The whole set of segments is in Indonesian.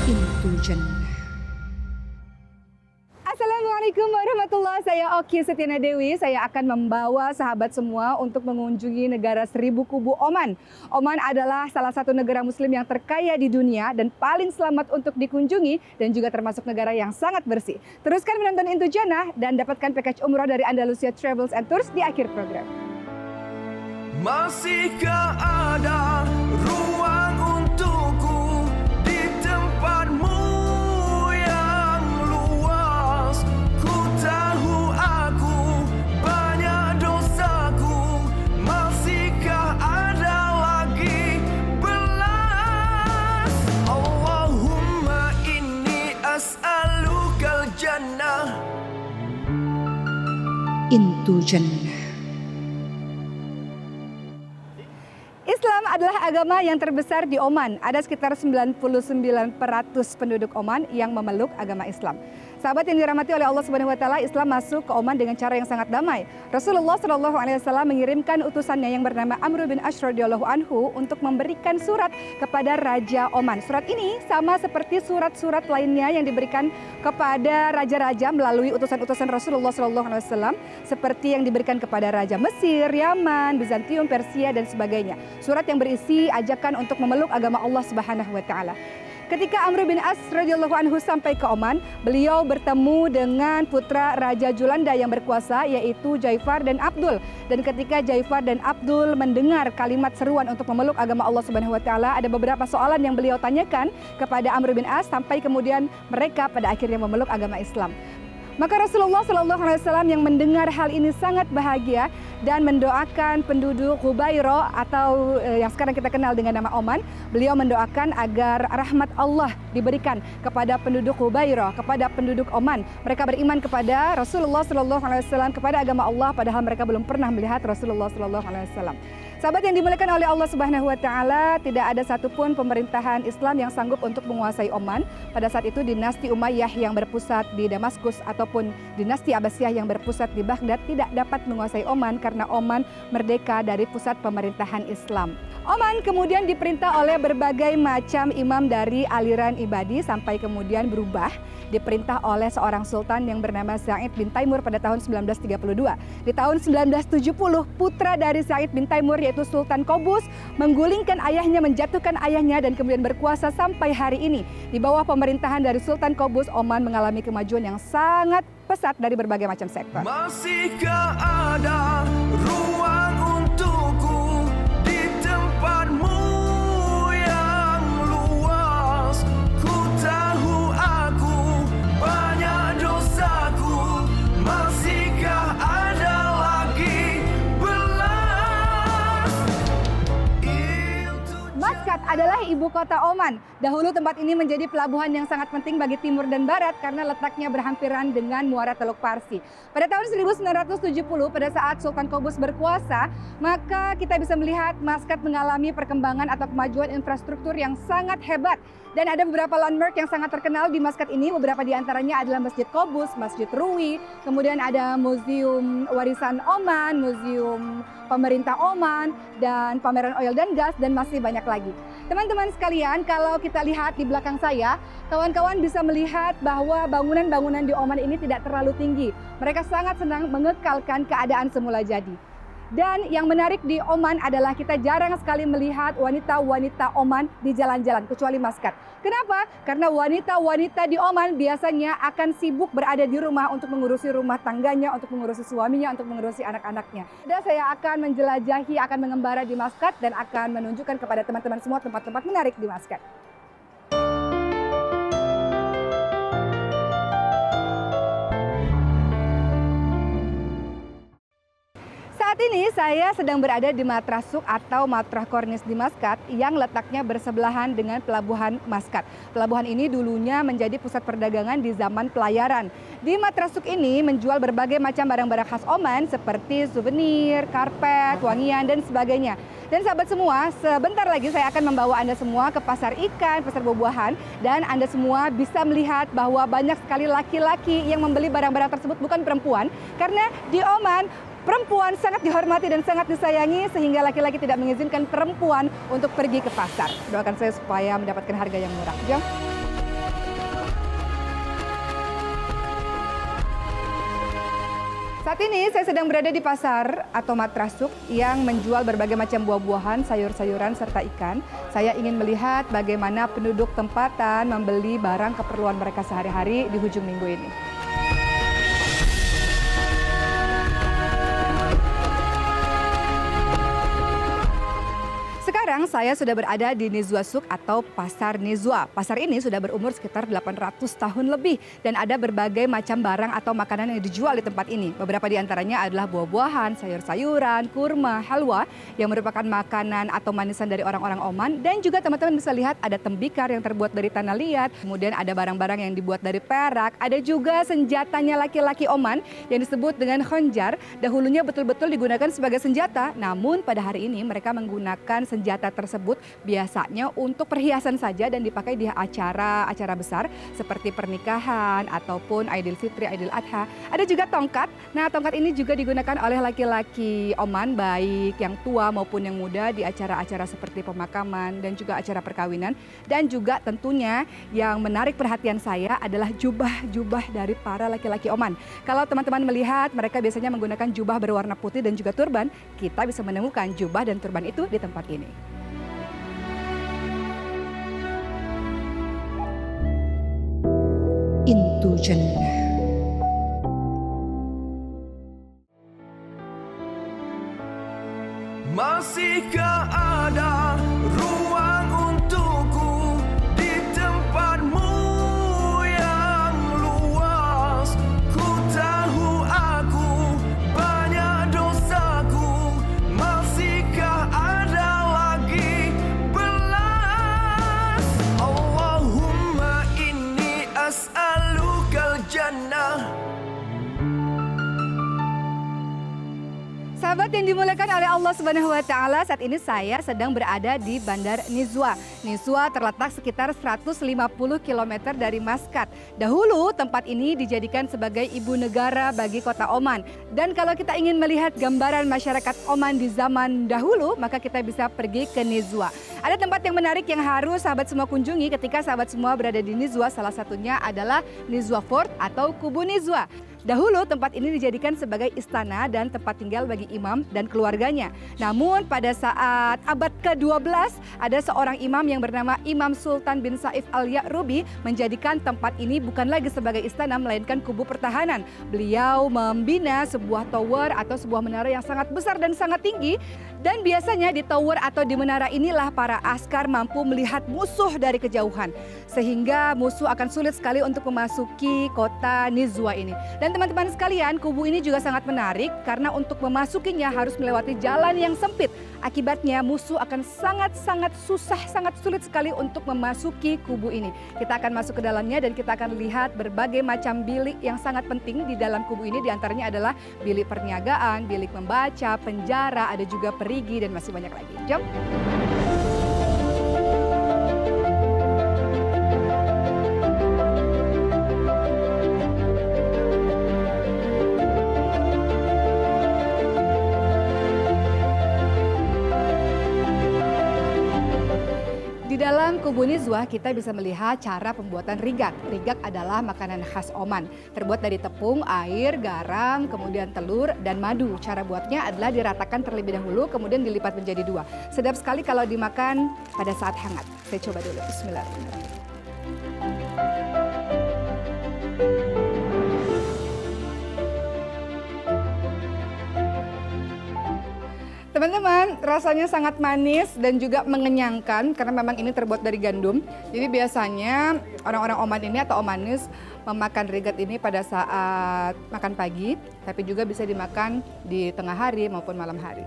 Pintu Jannah. Assalamualaikum warahmatullahi wabarakatuh. Saya Oki Setiana Dewi. Saya akan membawa sahabat semua untuk mengunjungi negara seribu kubu Oman. Oman adalah salah satu negara muslim yang terkaya di dunia dan paling selamat untuk dikunjungi dan juga termasuk negara yang sangat bersih. Teruskan menonton Pintu Jannah dan dapatkan package umroh dari Andalusia Travels and Tours di akhir program. Masihkah ada ruang untukku di tempatmu yang luas? Ku tahu aku banyak dosaku. Masihkah ada lagi belas? Allahumma inni as'alukal jannah. Pintu Jannah. Islam adalah agama yang terbesar di Oman. Ada sekitar 99% penduduk Oman yang memeluk agama Islam. Sahabat yang dirahmati oleh Allah Subhanahu wa taala, Islam masuk ke Oman dengan cara yang sangat damai. Rasulullah Shallallahu alaihi wasallam mengirimkan utusannya yang bernama Amr bin Ash radhiyallahu anhu untuk memberikan surat kepada Raja Oman. Surat ini sama seperti surat-surat lainnya yang diberikan kepada raja-raja melalui utusan-utusan Rasulullah Shallallahu alaihi wasallam seperti yang diberikan kepada Raja Mesir, Yaman, Bizantium, Persia dan sebagainya. Surat yang berisi ajakan untuk memeluk agama Allah Subhanahu wa taala. Ketika Amr bin As radhiyallahu anhu sampai ke Oman, beliau bertemu dengan putra Raja Julanda yang berkuasa yaitu Jaifar dan Abdul. Dan ketika Jaifar dan Abdul mendengar kalimat seruan untuk memeluk agama Allah Subhanahu wa taala, ada beberapa soalan yang beliau tanyakan kepada Amr bin As sampai kemudian mereka pada akhirnya memeluk agama Islam. Maka Rasulullah Shallallahu alaihi wasallam yang mendengar hal ini sangat bahagia dan mendoakan penduduk Hubairo atau yang sekarang kita kenal dengan nama Oman. Beliau mendoakan agar rahmat Allah diberikan kepada penduduk Hubairo, kepada penduduk Oman. Mereka beriman kepada Rasulullah Shallallahu alaihi wasallam, kepada agama Allah, padahal mereka belum pernah melihat Rasulullah Shallallahu alaihi wasallam. Sahabat yang dimuliakan oleh Allah Subhanahu wa taala, tidak ada satupun pemerintahan Islam yang sanggup untuk menguasai Oman. Pada saat itu dinasti Umayyah yang berpusat di Damaskus ataupun dinasti Abbasiyah yang berpusat di Baghdad tidak dapat menguasai Oman karena Oman merdeka dari pusat pemerintahan Islam. Oman kemudian diperintah oleh berbagai macam imam dari aliran ibadi sampai kemudian berubah diperintah oleh seorang sultan yang bernama Said bin Taimur pada tahun 1932. Di tahun 1970 putra dari Said bin Taimur yaitu Sultan Qaboos menggulingkan ayahnya, menjatuhkan ayahnya dan kemudian berkuasa sampai hari ini. Di bawah pemerintahan dari Sultan Qaboos, Oman mengalami kemajuan yang sangat pesat dari berbagai macam sektor. Masihkah ada ruang untukku di tempatmu yang luas? Ku tahu aku banyak dosaku. Masihkah ada lagi belas? Maskat adalah ibu kota Oman. Dahulu tempat ini menjadi pelabuhan yang sangat penting bagi timur dan barat karena letaknya berhampiran dengan muara Teluk Parsi. Pada tahun 1970 pada saat Sultan Qaboos berkuasa, maka kita bisa melihat Maskat mengalami perkembangan atau kemajuan infrastruktur yang sangat hebat. Dan ada beberapa landmark yang sangat terkenal di Maskat ini, beberapa di antaranya adalah Masjid Qaboos, Masjid Ruwi, kemudian ada Museum Warisan Oman, Museum Pemerintah Oman, dan pameran oil dan gas, dan masih banyak lagi. Teman-teman sekalian, kalau kita lihat di belakang saya, kawan-kawan bisa melihat bahwa bangunan-bangunan di Oman ini tidak terlalu tinggi. Mereka sangat senang mengekalkan keadaan semula jadi. Dan yang menarik di Oman adalah kita jarang sekali melihat wanita-wanita Oman di jalan-jalan, kecuali Maskat. Kenapa? Karena wanita-wanita di Oman biasanya akan sibuk berada di rumah untuk mengurusi rumah tangganya, untuk mengurusi suaminya, untuk mengurusi anak-anaknya. Dan saya akan menjelajahi, akan mengembara di Maskat dan akan menunjukkan kepada teman-teman semua tempat-tempat menarik di Maskat. Saat ini saya sedang berada di Matrasuk atau Matrah Kornis di Maskat yang letaknya bersebelahan dengan Pelabuhan Maskat. Pelabuhan ini dulunya menjadi pusat perdagangan di zaman pelayaran. Di Matrasuk ini menjual berbagai macam barang-barang khas Oman seperti souvenir, karpet, wangian, dan sebagainya. Dan sahabat semua, sebentar lagi saya akan membawa Anda semua ke pasar ikan, pasar buah-buahan, dan Anda semua bisa melihat bahwa banyak sekali laki-laki yang membeli barang-barang tersebut, bukan perempuan, karena di Oman perempuan sangat dihormati dan sangat disayangi sehingga laki-laki tidak mengizinkan perempuan untuk pergi ke pasar. Doakan saya supaya mendapatkan harga yang murah. Jom. Saat ini saya sedang berada di pasar atau matrasuk yang menjual berbagai macam buah-buahan, sayur-sayuran, serta ikan. Saya ingin melihat bagaimana penduduk tempatan membeli barang keperluan mereka sehari-hari di hujung minggu ini. Sekarang saya sudah berada di Nizwa Suk atau Pasar Nizwa. Pasar ini sudah berumur sekitar 800 tahun lebih dan ada berbagai macam barang atau makanan yang dijual di tempat ini. Beberapa di antaranya adalah buah-buahan, sayur-sayuran, kurma, halwa yang merupakan makanan atau manisan dari orang-orang Oman, dan juga teman-teman bisa lihat ada tembikar yang terbuat dari tanah liat, kemudian ada barang-barang yang dibuat dari perak, ada juga senjatanya laki-laki Oman yang disebut dengan khonjar. Dahulunya betul-betul digunakan sebagai senjata, namun pada hari ini mereka menggunakan senjata tersebut biasanya untuk perhiasan saja dan dipakai di acara-acara besar seperti pernikahan ataupun Idul Fitri, Idul Adha. Ada juga tongkat. Nah, tongkat ini juga digunakan oleh laki-laki Oman, baik yang tua maupun yang muda, di acara-acara seperti pemakaman dan juga acara perkawinan. Dan juga tentunya yang menarik perhatian saya adalah jubah-jubah dari para laki-laki Oman. Kalau teman-teman melihat, mereka biasanya menggunakan jubah berwarna putih dan juga turban. Kita bisa menemukan jubah dan turban itu di tempat ini. Into Jannah. Masihkah ada ruang untukku di tempatmu yang luas? Ku tahu aku banyak dosaku, masihkah ada lagi belas? Allahumma inni as'alukal jannah. Sahabat yang dimuliakan oleh Allah Subhanahu wa Ta'ala, saat ini saya sedang berada di Bandar Nizwa. Nizwa terletak sekitar 150 km dari Maskat. Dahulu tempat ini dijadikan sebagai ibu negara bagi kota Oman. Dan kalau kita ingin melihat gambaran masyarakat Oman di zaman dahulu, maka kita bisa pergi ke Nizwa. Ada tempat yang menarik yang harus sahabat semua kunjungi ketika sahabat semua berada di Nizwa. Salah satunya adalah Nizwa Fort atau Kubu Nizwa. Dahulu tempat ini dijadikan sebagai istana dan tempat tinggal bagi imam dan keluarganya. Namun pada saat abad ke-12 ada seorang imam yang bernama Imam Sultan bin Saif al-Ya'rubi menjadikan tempat ini bukan lagi sebagai istana melainkan kubu pertahanan. Beliau membina sebuah tower atau sebuah menara yang sangat besar dan sangat tinggi, dan biasanya di tower atau di menara inilah para askar mampu melihat musuh dari kejauhan, sehingga musuh akan sulit sekali untuk memasuki kota Nizwa ini. Dan teman-teman sekalian, kubu ini juga sangat menarik karena untuk memasukinya harus melewati jalan yang sempit. Akibatnya musuh akan sangat sulit sekali untuk memasuki kubu ini. Kita akan masuk ke dalamnya dan kita akan lihat berbagai macam bilik yang sangat penting di dalam kubu ini. Di antaranya adalah bilik perniagaan, bilik membaca, penjara, ada juga perigi dan masih banyak lagi. Jom. Di dalam kubu Nizwa kita bisa melihat cara pembuatan rigak. Rigak adalah makanan khas Oman, terbuat dari tepung, air, garam, kemudian telur dan madu. Cara buatnya adalah diratakan terlebih dahulu, kemudian dilipat menjadi dua. Sedap sekali kalau dimakan pada saat hangat. Saya coba dulu. Bismillahirrahmanirrahim. Teman-teman, rasanya sangat manis dan juga mengenyangkan karena memang ini terbuat dari gandum. Jadi biasanya orang-orang Oman ini atau Omanis memakan rigat ini pada saat makan pagi, tapi juga bisa dimakan di tengah hari maupun malam hari.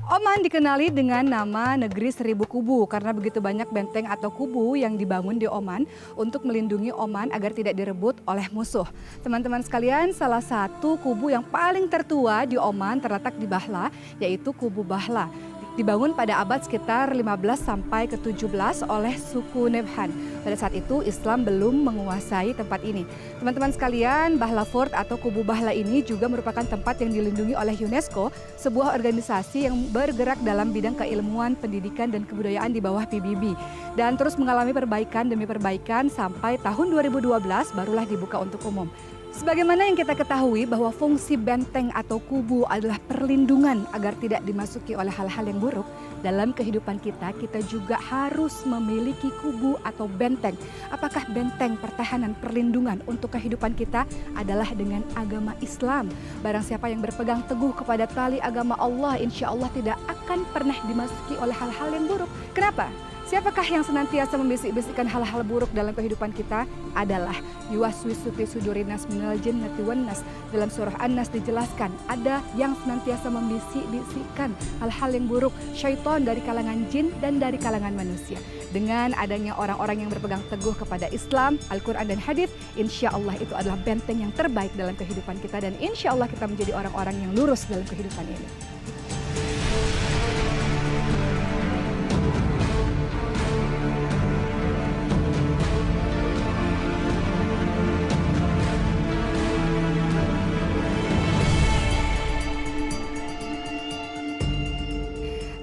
Oman dikenali dengan nama negeri seribu kubu karena begitu banyak benteng atau kubu yang dibangun di Oman untuk melindungi Oman agar tidak direbut oleh musuh. Teman-teman sekalian, salah satu kubu yang paling tertua di Oman terletak di Bahla, yaitu Kubu Bahla. dibangun pada abad sekitar 15 sampai ke 17 oleh suku Nabhan. Pada saat itu Islam belum menguasai tempat ini. Teman-teman sekalian, Bahla Fort atau Kubu Bahla ini juga merupakan tempat yang dilindungi oleh UNESCO, sebuah organisasi yang bergerak dalam bidang keilmuan, pendidikan, dan kebudayaan di bawah PBB. Dan terus mengalami perbaikan demi perbaikan sampai tahun 2012 barulah dibuka untuk umum. Sebagaimana yang kita ketahui bahwa fungsi benteng atau kubu adalah perlindungan agar tidak dimasuki oleh hal-hal yang buruk, dalam kehidupan kita juga harus memiliki kubu atau benteng. Apakah benteng pertahanan perlindungan untuk kehidupan kita adalah dengan agama Islam. Barang siapa yang berpegang teguh kepada tali agama Allah, insya Allah tidak akan pernah dimasuki oleh hal-hal yang buruk. Kenapa? Siapakah yang senantiasa membisik-bisikkan hal-hal buruk dalam kehidupan kita? Adalah yuwaswisu fi sudurinas minal jinnati wan nas. Dalam surah An-Nas dijelaskan ada yang senantiasa membisik-bisikkan hal-hal yang buruk, syaitan dari kalangan jin dan dari kalangan manusia. Dengan adanya orang-orang yang berpegang teguh kepada Islam, Al-Quran dan Hadis, insya Allah itu adalah benteng yang terbaik dalam kehidupan kita, dan insya Allah kita menjadi orang-orang yang lurus dalam kehidupan ini.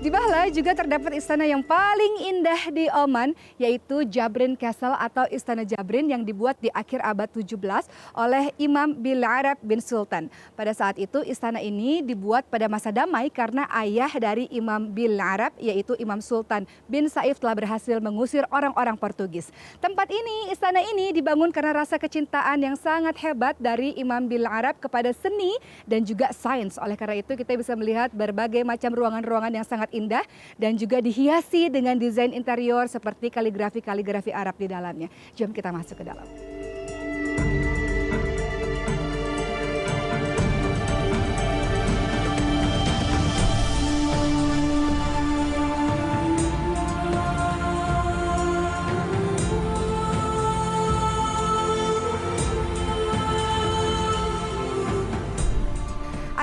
Di Bahla juga terdapat istana yang paling indah di Oman, yaitu Jabrin Castle atau Istana Jabrin yang dibuat di akhir abad 17 oleh Imam Bil Arab bin Sultan. Pada saat itu istana ini dibuat pada masa damai karena ayah dari Imam Bil Arab, yaitu Imam Sultan bin Saif, telah berhasil mengusir orang-orang Portugis. Tempat ini, istana ini dibangun karena rasa kecintaan yang sangat hebat dari Imam Bil Arab kepada seni dan juga sains. Oleh karena itu kita bisa melihat berbagai macam ruangan-ruangan yang sangat indah dan juga dihiasi dengan desain interior seperti kaligrafi-kaligrafi Arab di dalamnya. Jom kita masuk ke dalam.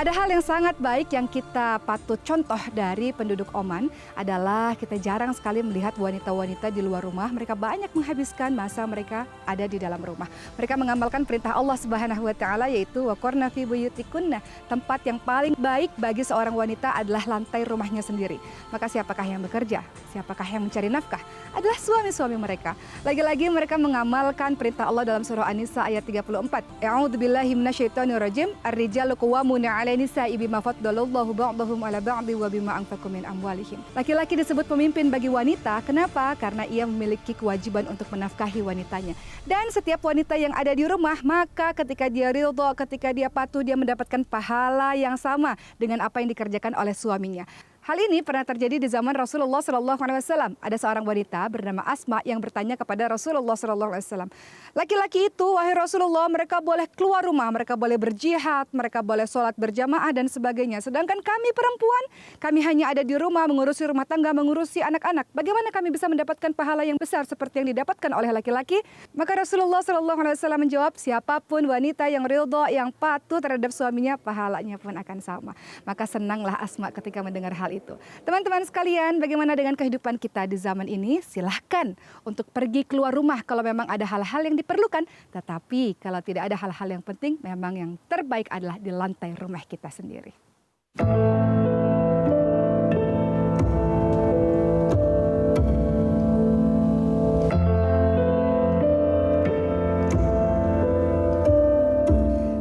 Ada hal yang sangat baik yang kita patut contoh dari penduduk Oman adalah kita jarang sekali melihat wanita-wanita di luar rumah. Mereka banyak menghabiskan masa mereka ada di dalam rumah. Mereka mengamalkan perintah Allah Subhanahu wa taala, yaitu waqarna fi buyutikunna. Tempat yang paling baik bagi seorang wanita adalah lantai rumahnya sendiri. Maka siapakah yang bekerja? Siapakah yang mencari nafkah? Adalah suami-suami mereka. Lagi-lagi mereka mengamalkan perintah Allah dalam surah An-Nisa ayat 34. A'udzubillahi minasyaitonirrajim. Ar-rijalu qawwamuna 'ala nisa'i bima faddalallahu ba'dahum 'ala ba'di wa bima anfaqu min amwalihim. Laki-laki disebut pemimpin bagi wanita. Kenapa? Karena ia memiliki kewajiban untuk menafkahi wanitanya. Dan setiap wanita yang ada di rumah, maka ketika dia ridho, ketika dia patuh, dia mendapatkan pahala yang sama dengan apa yang dikerjakan oleh suaminya. Hal ini pernah terjadi di zaman Rasulullah SAW. Ada seorang wanita bernama Asma yang bertanya kepada Rasulullah SAW. Laki-laki itu, wahai Rasulullah, mereka boleh keluar rumah, mereka boleh berjihad, mereka boleh sholat berjamaah dan sebagainya. Sedangkan kami perempuan, kami hanya ada di rumah, mengurusi rumah tangga, mengurusi anak-anak. Bagaimana kami bisa mendapatkan pahala yang besar seperti yang didapatkan oleh laki-laki? Maka Rasulullah SAW menjawab, siapapun wanita yang ridho, yang patuh terhadap suaminya, pahalanya pun akan sama. Maka senanglah Asma ketika mendengar hal itu. Teman-teman sekalian, bagaimana dengan kehidupan kita di zaman ini? Silahkan untuk pergi keluar rumah kalau memang ada hal-hal yang diperlukan. Tetapi kalau tidak ada hal-hal yang penting, memang yang terbaik adalah di lantai rumah kita sendiri.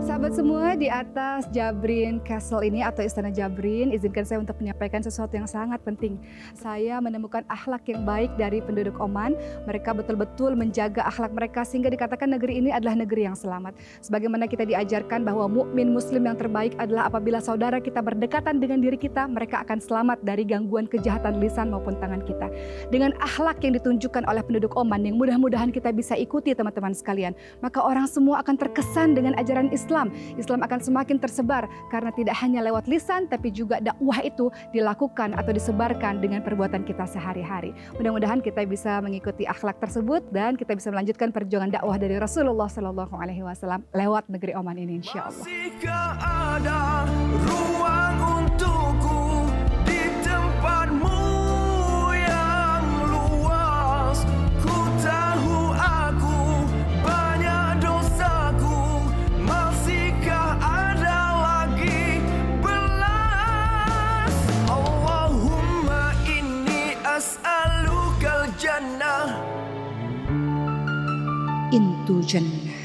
Sahabat semua, di atas Jabrin Castle ini atau Istana Jabrin, izinkan saya untuk menyampaikan sesuatu yang sangat penting. Saya menemukan akhlak yang baik dari penduduk Oman. Mereka betul-betul menjaga akhlak mereka sehingga dikatakan negeri ini adalah negeri yang selamat. Sebagaimana kita diajarkan bahwa mukmin muslim yang terbaik adalah apabila saudara kita berdekatan dengan diri kita, mereka akan selamat dari gangguan kejahatan lisan maupun tangan kita. Dengan akhlak yang ditunjukkan oleh penduduk Oman yang mudah-mudahan kita bisa ikuti teman-teman sekalian, maka orang semua akan terkesan dengan ajaran Islam. Islam akan semakin tersebar karena tidak hanya lewat lisan tapi juga dakwah itu dilakukan atau disebarkan dengan perbuatan kita sehari-hari. Mudah-mudahan kita bisa mengikuti akhlak tersebut dan kita bisa melanjutkan perjuangan dakwah dari Rasulullah SAW lewat negeri Oman ini, insya Allah. Masihkah ada ruang untukku di tempatmu? jannah.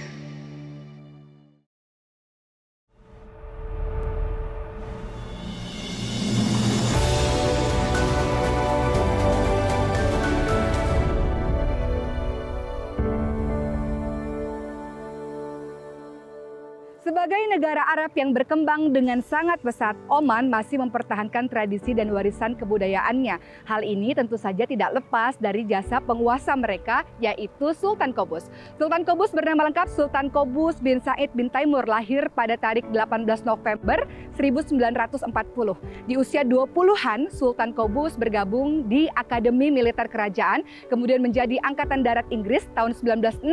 Sebagai negara Arab yang berkembang dengan sangat pesat, Oman masih mempertahankan tradisi dan warisan kebudayaannya. Hal ini tentu saja tidak lepas dari jasa penguasa mereka, yaitu Sultan Qaboos. Sultan Qaboos bernama lengkap Sultan Qaboos bin Said bin Taimur, lahir pada tarik 18 November 1940. Di usia 20-an, Sultan Qaboos bergabung di Akademi Militer Kerajaan, kemudian menjadi Angkatan Darat Inggris. Tahun 1966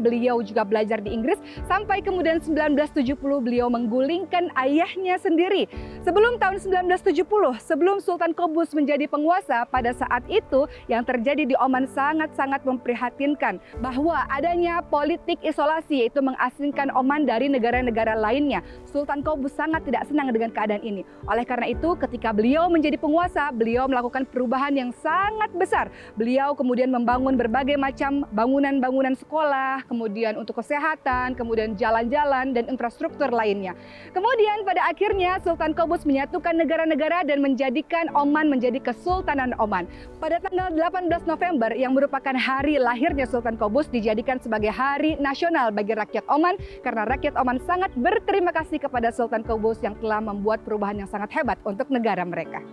beliau juga belajar di Inggris, sampai kemudian 1970 beliau menggulingkan ayahnya sendiri. Sebelum tahun 1970, sebelum Sultan Qaboos menjadi penguasa, pada saat itu yang terjadi di Oman sangat-sangat memprihatinkan, bahwa adanya politik isolasi, yaitu mengasingkan Oman dari negara-negara lainnya. Sultan Qaboos sangat tidak senang dengan keadaan ini. Oleh karena itu, ketika beliau menjadi penguasa, beliau melakukan perubahan yang sangat besar. Beliau kemudian membangun berbagai macam bangunan-bangunan sekolah, kemudian untuk kesehatan, kemudian jalan-jalan dan infrastruktur lainnya. Kemudian pada akhirnya Sultan Qaboos menyatukan negara-negara dan menjadikan Oman menjadi Kesultanan Oman. Pada tanggal 18 November yang merupakan hari lahirnya Sultan Qaboos dijadikan sebagai hari nasional bagi rakyat Oman, karena rakyat Oman sangat berterima kasih kepada Sultan Qaboos yang telah membuat perubahan yang sangat hebat untuk negara mereka.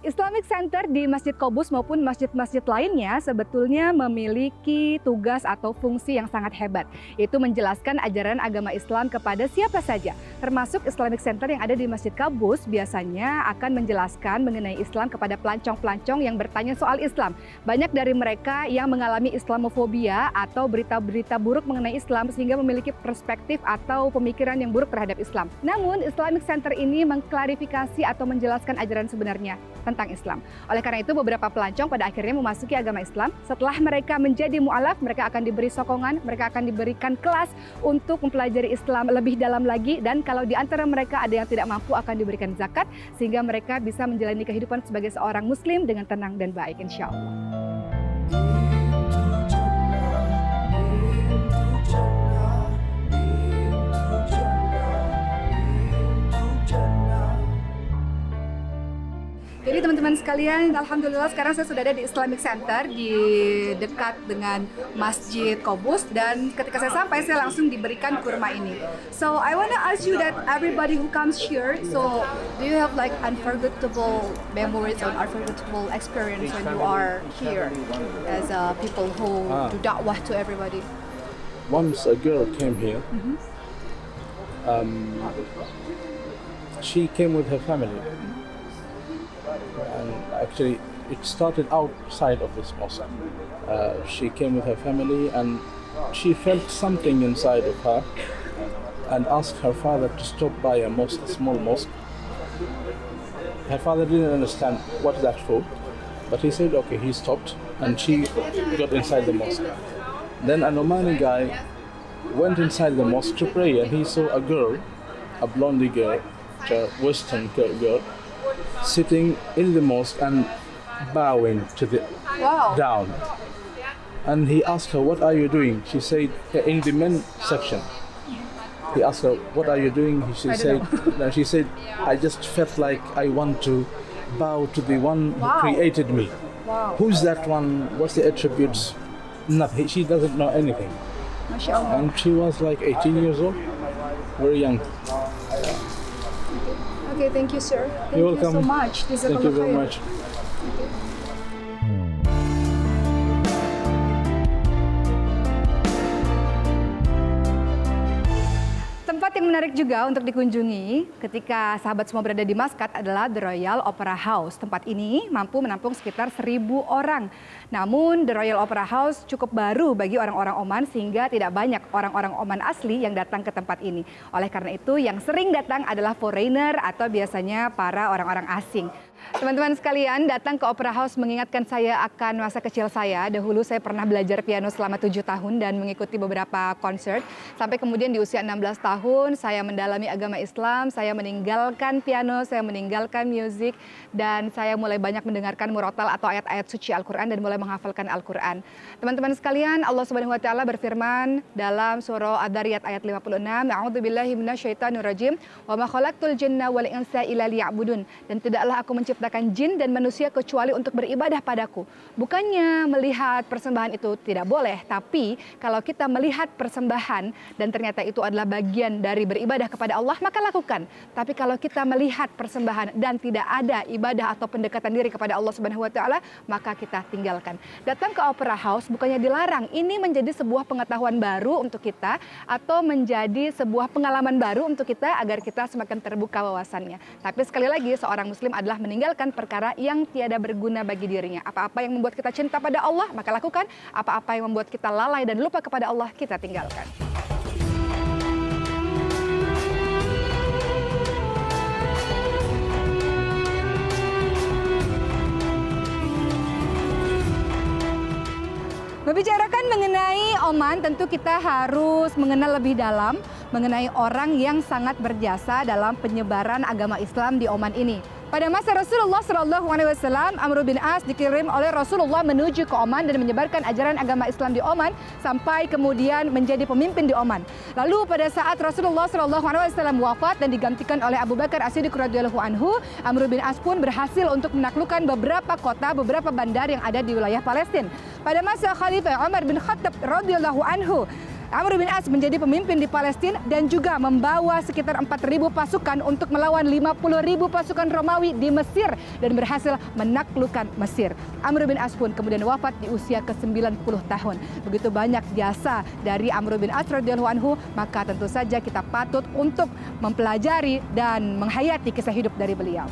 Islamic Center di Masjid Qaboos maupun masjid-masjid lainnya sebetulnya memiliki tugas atau fungsi yang sangat hebat, yaitu menjelaskan ajaran agama Islam kepada siapa saja. Termasuk Islamic Center yang ada di Masjid Qaboos biasanya akan menjelaskan mengenai Islam kepada pelancong-pelancong yang bertanya soal Islam. Banyak dari mereka yang mengalami Islamofobia atau berita-berita buruk mengenai Islam sehingga memiliki perspektif atau pemikiran yang buruk terhadap Islam. Namun Islamic Center ini mengklarifikasi atau menjelaskan ajaran sebenarnya tentang Islam. Oleh karena itu beberapa pelancong pada akhirnya memasuki agama Islam. Setelah mereka menjadi mu'alaf, mereka akan diberi sokongan, mereka akan diberikan kelas untuk mempelajari Islam lebih dalam lagi, dan kalau di antara mereka ada yang tidak mampu akan diberikan zakat sehingga mereka bisa menjalani kehidupan sebagai seorang muslim dengan tenang dan baik, insya Allah. Jadi teman-teman sekalian, alhamdulillah sekarang saya sudah ada di Islamic Center di dekat dengan Masjid Qaboos, dan ketika saya sampai saya langsung diberikan kurma ini. So I want to ask you that everybody who comes here, so do you have like unforgettable memories or unforgettable experience when you are here as people who do da'wah to everybody? Once a girl came here. She came with her family. And actually, it started outside of this mosque. She came with her family and she felt something inside of her and asked her father to stop by a mosque, a small mosque. Her father didn't understand what is that for, but he said, okay, he stopped and she got inside the mosque. Then an Omani guy went inside the mosque to pray and he saw a girl, a blondie girl, a Western girl, sitting in the mosque and bowing to the down. And he asked her, what are you doing? She said, in the men section. He asked her, what are you doing? She said, I just felt like I want to bow to the one who created me. Wow. Who's that one? What's the attributes? Nothing. She doesn't know anything. MasyaAllah. And she was like 18 years old, very young. Okay, thank you, sir. Thank You're you so welcome. much. Thank you very much. Tempat yang menarik juga untuk dikunjungi ketika sahabat semua berada di Maskat adalah The Royal Opera House. Tempat ini mampu menampung sekitar 1.000 orang. Namun The Royal Opera House cukup baru bagi orang-orang Oman sehingga tidak banyak orang-orang Oman asli yang datang ke tempat ini. Oleh karena itu yang sering datang adalah foreigner atau biasanya para orang-orang asing. Teman-teman sekalian, datang ke Opera House mengingatkan saya akan masa kecil saya. Dahulu saya pernah belajar piano selama 7 tahun dan mengikuti beberapa konser. Sampai kemudian di usia 16 tahun, saya mendalami agama Islam, saya meninggalkan piano, saya meninggalkan musik, dan saya mulai banyak mendengarkan murotal atau ayat-ayat suci Al-Quran dan mulai menghafalkan Al-Quran. Teman-teman sekalian, Allah Subhanahu wa Ta'ala berfirman dalam surah Ad-Dariyat ayat 56, A'udzubillahi minasyaitonirrajim, wa ma khalaqtul jinna wal insa illa liya'budun. Dan tidaklah aku menciptakan jin dan manusia kecuali untuk beribadah padaku. Bukannya melihat persembahan itu tidak boleh, tapi kalau kita melihat persembahan dan ternyata itu adalah bagian dari beribadah kepada Allah, maka lakukan. Tapi kalau kita melihat persembahan dan tidak ada ibadah atau pendekatan diri kepada Allah Subhanahu wa Ta'ala, maka kita tinggalkan. Datang ke Opera House bukannya dilarang, ini menjadi sebuah pengetahuan baru untuk kita atau menjadi sebuah pengalaman baru untuk kita agar kita semakin terbuka wawasannya. Tapi sekali lagi, seorang muslim adalah meninggalkan perkara yang tiada berguna bagi dirinya. Apa-apa yang membuat kita cinta pada Allah, maka lakukan. Apa-apa yang membuat kita lalai dan lupa kepada Allah, kita tinggalkan. Membicarakan mengenai Oman, tentu kita harus mengenal lebih dalam mengenai orang yang sangat berjasa dalam penyebaran agama Islam di Oman ini. Pada masa Rasulullah SAW, Amr bin As dikirim oleh Rasulullah menuju ke Oman dan menyebarkan ajaran agama Islam di Oman sampai kemudian menjadi pemimpin di Oman. Lalu pada saat Rasulullah SAW wafat dan digantikan oleh Abu Bakar As-Siddiq radhiyallahu anhu, Amr bin As pun berhasil untuk menaklukkan beberapa kota, beberapa bandar yang ada di wilayah Palestina. Pada masa Khalifah Umar bin Khattab radhiyallahu anhu, Amr bin As menjadi pemimpin di Palestina dan juga membawa sekitar 4.000 pasukan untuk melawan 50.000 pasukan Romawi di Mesir dan berhasil menaklukkan Mesir. Amr bin As pun kemudian wafat di usia ke-90 tahun. Begitu banyak jasa dari Amr bin As radhiyallahu anhu, maka tentu saja kita patut untuk mempelajari dan menghayati kisah hidup dari beliau.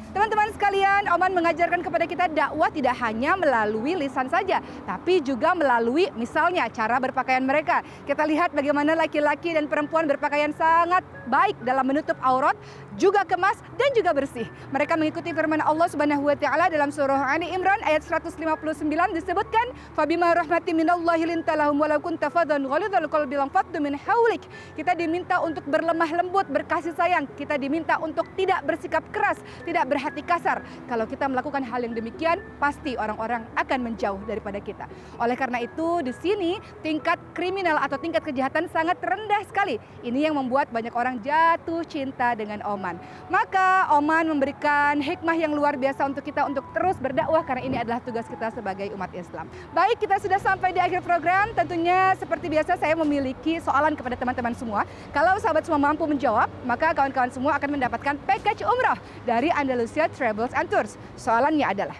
Teman-teman sekalian, Oman mengajarkan kepada kita dakwah tidak hanya melalui lisan saja, tapi juga melalui misalnya cara berpakaian mereka. Kita lihat bagaimana laki-laki dan perempuan berpakaian sangat baik dalam menutup aurat, juga kemas dan juga bersih. Mereka mengikuti firman Allah Subhanahu wa Ta'ala dalam surah Ali Imran ayat 159 disebutkan, "Fabima rahmatin minallahi lintalahum walau kunta faddan ghalidhal qalbi lanfaddu min haulik." Kita diminta untuk berlemah lembut, berkasih sayang. Kita diminta untuk tidak bersikap keras, tidak berhati kasar. Kalau kita melakukan hal yang demikian, pasti orang-orang akan menjauh daripada kita. Oleh karena itu, di sini tingkat kriminal atau tingkat kejahatan sangat rendah sekali. Ini yang membuat banyak orang jatuh cinta dengan Oman. Maka Oman memberikan hikmah yang luar biasa untuk kita untuk terus berdakwah karena ini adalah tugas kita sebagai umat Islam. Baik, kita sudah sampai di akhir program. Tentunya seperti biasa saya memiliki soalan kepada teman-teman semua. Kalau sahabat semua mampu menjawab, maka kawan-kawan semua akan mendapatkan package umrah dari Andalusia Travels and Tours. Soalannya adalah,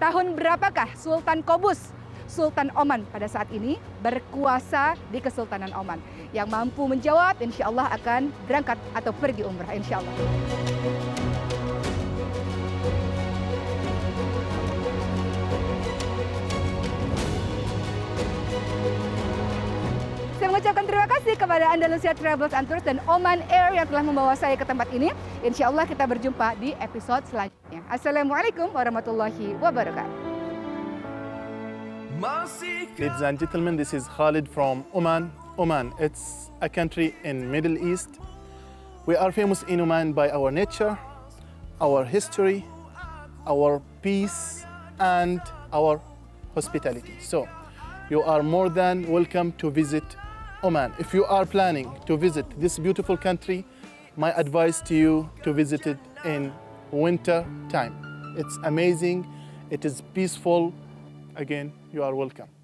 tahun berapakah Sultan Qobus, Sultan Oman pada saat ini berkuasa di Kesultanan Oman? Yang mampu menjawab insya Allah akan berangkat atau pergi umrah insya Allah. Saya mengucapkan terima kasih kepada Andalusia Travels and Tours dan Oman Air yang telah membawa saya ke tempat ini. Insya Allah kita berjumpa di episode selanjutnya. Assalamualaikum warahmatullahi wabarakatuh. Ladies and gentlemen, this is Khalid from Oman. Oman, it's a country in Middle East. We are famous in Oman by our nature, our history, our peace, and our hospitality. So, you are more than welcome to visit Oman. If you are planning to visit this beautiful country, my advice to you to visit it in winter time. It's amazing, it is peaceful. Again, you are welcome.